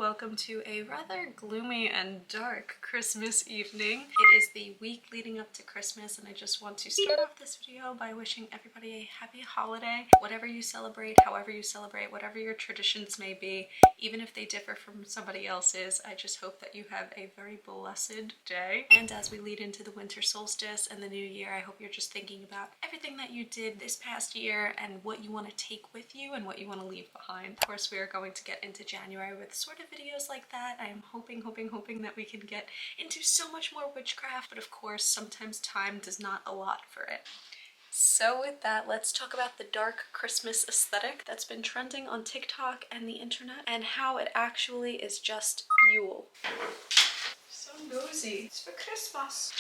welcome to a rather gloomy and dark Christmas evening. It is the week leading up to Christmas and I just want to start off this video by wishing everybody a happy holiday. Whatever you celebrate, however you celebrate, whatever your traditions may be, even if they differ from somebody else's, I just hope that you have a very blessed day. And as we lead into the winter solstice and the new year, I hope you're just thinking about everything that you did this past year and what you want to take with you and what you want to leave behind. Of course, we are going to get into January with sort of videos like that. I am hoping that we can get into so much more witchcraft, but of course, sometimes time does not allot for it. So with that, let's talk about the dark Christmas aesthetic that's been trending on TikTok and the internet and how it actually is just Yule. So nosy. It's for Christmas.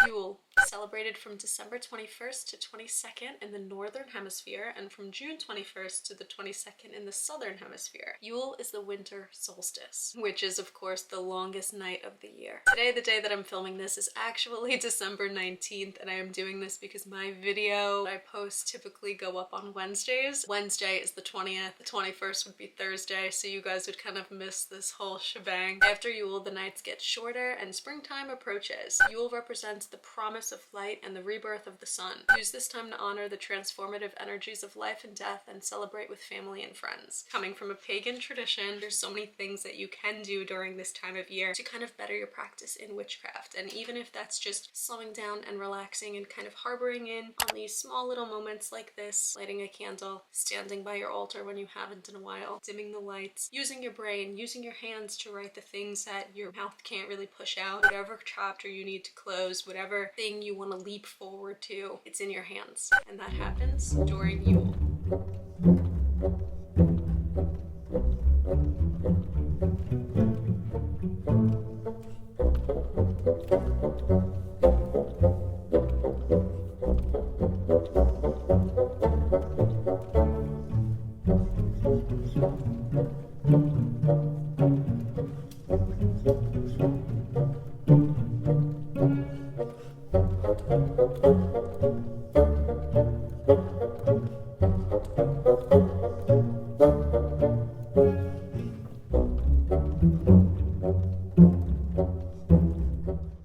Yule, celebrated from December 21st to 22nd in the Northern Hemisphere and from June 21st to the 22nd in the Southern Hemisphere. Yule is the winter solstice, which is of course the longest night of the year. Today, the day that I'm filming this, is actually December 19th, and I am doing this because my video I post typically go up on Wednesdays. Wednesday is the 20th, the 21st would be Thursday, so you guys would kind of miss this whole shebang. After Yule, the nights get shorter and springtime approaches. Yule represents the promise of light and the rebirth of the sun. Use this time to honor the transformative energies of life and death and celebrate with family and friends. Coming from a pagan tradition, there's so many things that you can do during this time of year to kind of better your practice in witchcraft. And even if that's just slowing down and relaxing and kind of harboring in on these small little moments like this, lighting a candle, standing by your altar when you haven't in a while, dimming the lights, using your brain, using your hands to write the things that your mouth can't really push out, whatever chapter you need to close, whatever thing you want to leap forward to, it's in your hands. And that happens during Yule.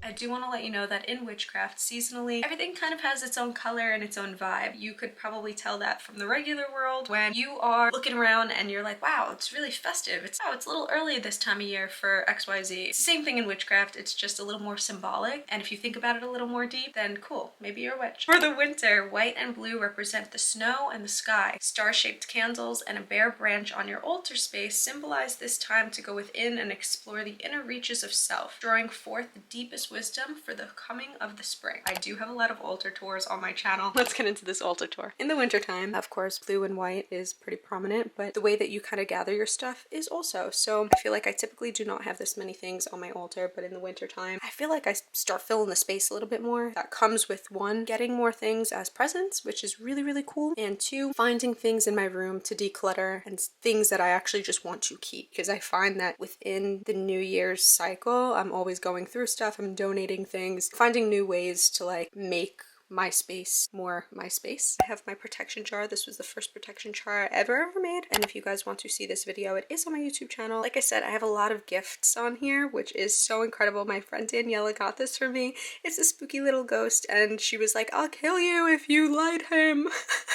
I do want to let you know that in witchcraft, seasonally, everything kind of has its own color and its own vibe. You could probably tell that from the regular world when you are looking around and you're like, wow, it's really festive. It's a little early this time of year for XYZ. It's the same thing in witchcraft, it's just a little more symbolic. And if you think about it a little more deep, then cool, maybe you're a witch. For the winter, white and blue represent the snow and the sky. Star-shaped candles and a bare branch on your altar space symbolize this time to go within and explore the inner reaches of self, drawing forth the deepest wisdom for the coming of the spring. I do have a lot of altar tours on my channel. Let's get into this altar tour. In the wintertime, of course, blue and white is pretty prominent, but the way that you kind of gather your stuff is also. So I feel like I typically do not have this many things on my altar, but in the wintertime, I feel like I start filling the space a little bit more. That comes with one, getting more things as presents, which is really, really cool, and two, finding things in my room to declutter and things that I actually just want to keep, because I find that within the New Year's cycle, I'm always going through stuff, I'm donating things, finding new ways to like make my space more my space. I have my protection jar. This was the first protection jar I ever made, and if you guys want to see this video, it is on my YouTube channel. Like I said, I have a lot of gifts on here, which is so incredible. My friend Daniela got this for me. It's a spooky little ghost, and she was like, I'll kill you if you light him.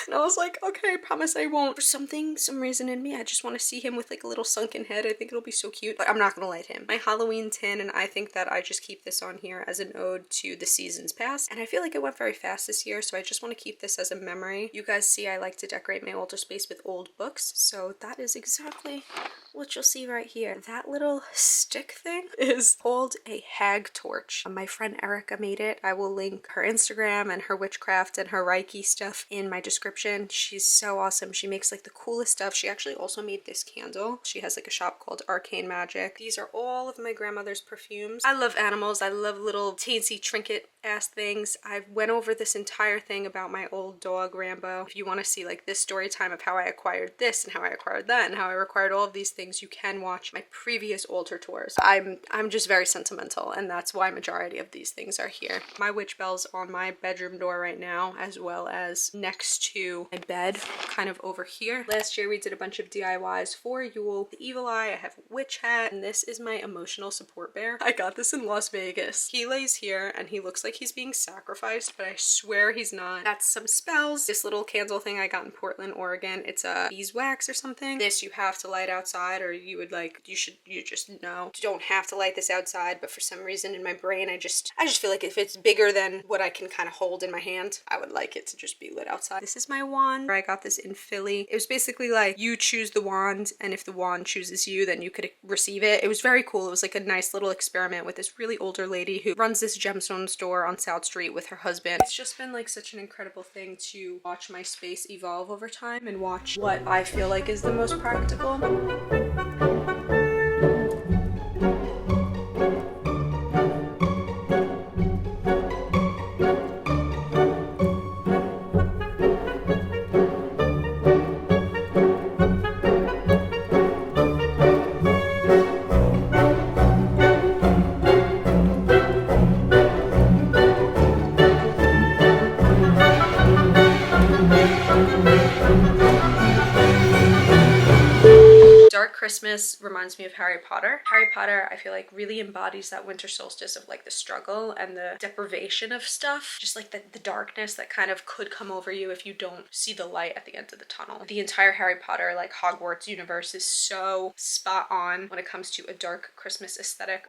And I was like, okay, promise I won't. For some reason in me, I just want to see him with like a little sunken head. I think it'll be so cute, but I'm not gonna light him. My Halloween tin, and I think that I just keep this on here as an ode to the seasons past, and I feel like it went very fast. fast this year, so I just want to keep this as a memory. You guys see I like to decorate my altar space with old books, so that is exactly what you'll see right here. That little stick thing is called a hag torch. My friend Erica made it. I will link her Instagram and her witchcraft and her Reiki stuff in my description. She's so awesome. She makes like the coolest stuff. She actually also made this candle. She has like a shop called Arcane Magic. These are all of my grandmother's perfumes. I love animals. I love little teensy trinket ass things. I went over this entire thing about my old dog Rambo. If you want to see like this story time of how I acquired this and how I acquired that and how I acquired all of these things, you can watch my previous altar tours. I'm just very sentimental, and that's why majority of these things are here. My witch bell's on my bedroom door right now, as well as next to my bed, kind of over here. Last year we did a bunch of DIYs for Yule. The evil eye, I have a witch hat, and this is my emotional support bear. I got this in Las Vegas. He lays here and he looks like he's being sacrificed, but I swear he's not. That's some spells. This little candle thing I got in Portland, Oregon. It's a beeswax or something. This you have to light outside, or you would like, you just know. You don't have to light this outside, but for some reason in my brain, I just feel like if it's bigger than what I can kind of hold in my hand, I would like it to just be lit outside. This is my wand. I got this in Philly. It was basically like you choose the wand, and if the wand chooses you, then you could receive it. It was very cool. It was like a nice little experiment with this really older lady who runs this gemstone store on South Street with her husband. It's just been like such an incredible thing to watch my space evolve over time and watch what I feel like is the most practical. Christmas reminds me of Harry Potter. Harry Potter, I feel like, really embodies that winter solstice of like the struggle and the deprivation of stuff. Just like the darkness that kind of could come over you if you don't see the light at the end of the tunnel. The entire Harry Potter, like Hogwarts universe, is so spot on when it comes to a dark Christmas aesthetic.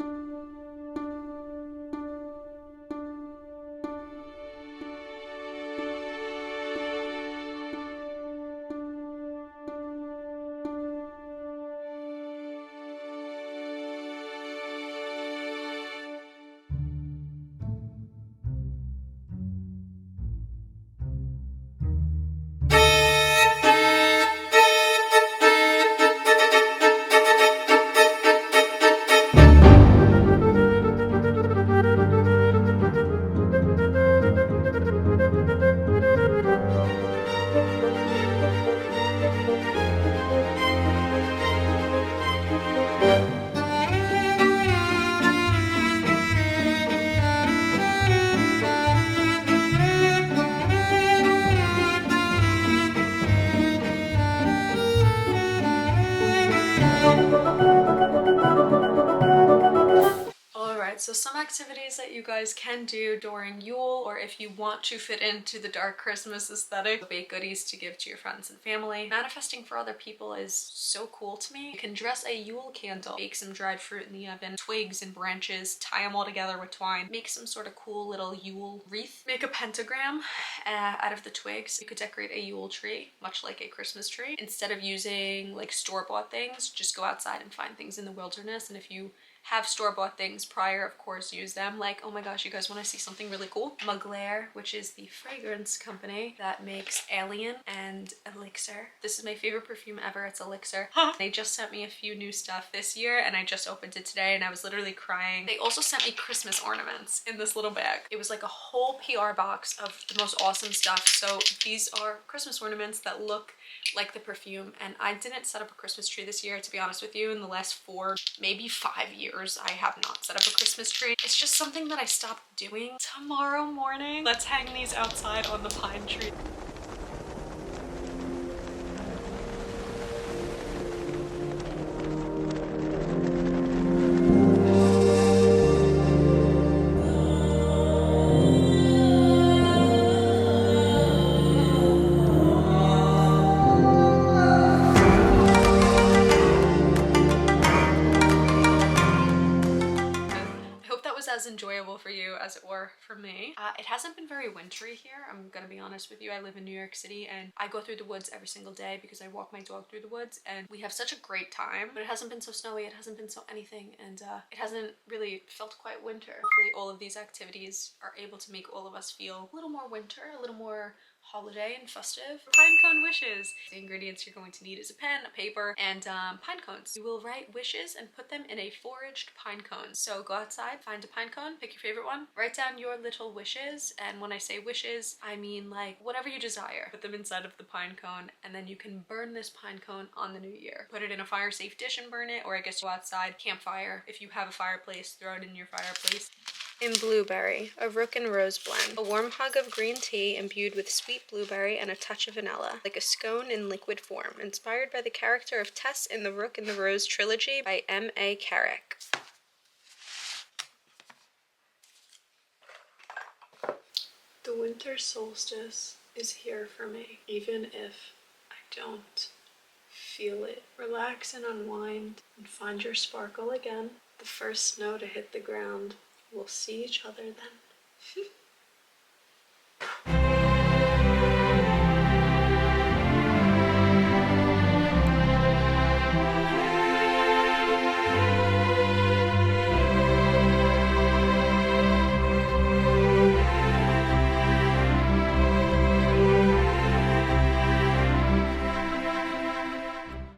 So some activities that you guys can do during Yule, or if you want to fit into the dark Christmas aesthetic, bake goodies to give to your friends and family. Manifesting for other people is so cool to me. You can dress a Yule candle, bake some dried fruit in the oven, twigs and branches, tie them all together with twine, make some sort of cool little Yule wreath, make a pentagram out of the twigs. You could decorate a Yule tree, much like a Christmas tree. Instead of using like store-bought things, just go outside and find things in the wilderness. And if you have store-bought things prior, of course, use them. Like, oh my gosh, you guys want to see something really cool? Mugler, which is the fragrance company that makes Alien and Elixir. This is my favorite perfume ever. It's Elixir. They just sent me a few new stuff this year, and I just opened it today, and I was literally crying. They also sent me Christmas ornaments in this little bag. It was like a whole PR box of the most awesome stuff. So these are Christmas ornaments that look like the perfume, and I didn't set up a Christmas tree this year, to be honest with you. In the last 4, maybe 5 years, I have not set up a Christmas tree. It's just something that I stopped doing. Tomorrow morning, let's hang these outside on the pine tree. was as enjoyable for you as it were for me. It hasn't been very wintry here, I'm gonna be honest with you. I live in New York City and I go through the woods every single day because I walk my dog through the woods, and we have such a great time. But it hasn't been so snowy, it hasn't been so anything, and it hasn't really felt quite winter. Hopefully all of these activities are able to make all of us feel a little more winter, a little more holiday and festive. Pine cone wishes. The ingredients you're going to need is a pen, a paper, and pine cones. You will write wishes and put them in a foraged pine cone. So go outside, find a pine cone, pick your favorite one, write down your little wishes, and when I say wishes, I mean like whatever you desire. Put them inside of the pine cone, and then you can burn this pine cone on the new year. Put it in a fire safe dish and burn it, or I guess go outside, campfire. If you have a fireplace, throw it in your fireplace. In blueberry, a rook and rose blend. A warm hug of green tea imbued with sweet blueberry and a touch of vanilla, like a scone in liquid form, inspired by the character of Tess in the Rook and the Rose trilogy by M.A. Carrick. The winter solstice is here for me, even if I don't feel it. Relax and unwind and find your sparkle again. The first snow to hit the ground. We'll see each other then.